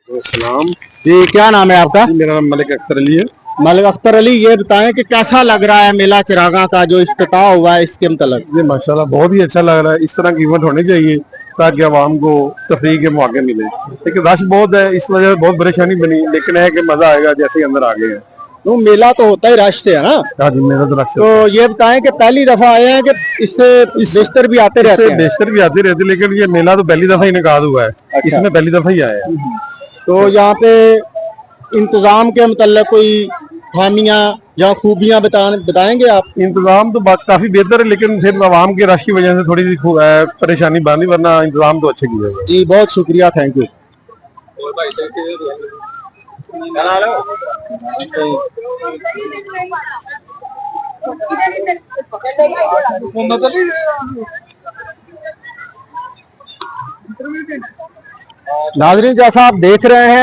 सलाम जी, क्या नाम है आपका? जी, मेरा नाम मलिक अख्तर अली है। मलिक अख्तर अली, ये बताएं कि कैसा लग रहा है मेला चिरागा का जो इफ्तिताह हुआ है इसके मतलब? ये माशाल्लाह बहुत ही अच्छा लग रहा है। इस तरह की इवेंट होने चाहिए ताकि आवाम को तफरीह के मौके मिले। लेकिन रश बहुत है, इस वजह से बहुत परेशानी बनी, लेकिन है कि मजा आएगा जैसे ही अंदर आ गए हैं। तो मेला तो होता ही रश से है ना? हाँ जी, मेरा तो रश तो होता है। ये बताएं कि पहली दफा आए हैं कि इससे बेशतर भी आते इससे रहते हैं? बेशतर भी आती रहती, लेकिन ये मेला तो पहली दफा इनेकाद हुआ है। अच्छा। इसमें पहली दफा ही आया है। तो यहाँ पे इंतजाम के मतलब कोई खामियां या खूबियां बताएंगे आप? इंतजाम तो काफी बेहतर है, लेकिन फिर आवाम के रश की वजह से थोड़ी सी परेशानी बनी, वरना इंतजाम तो अच्छे किए हुए हैं। जी, बहुत शुक्रिया, थैंक यू। नाजरीन, जैसा आप देख रहे हैं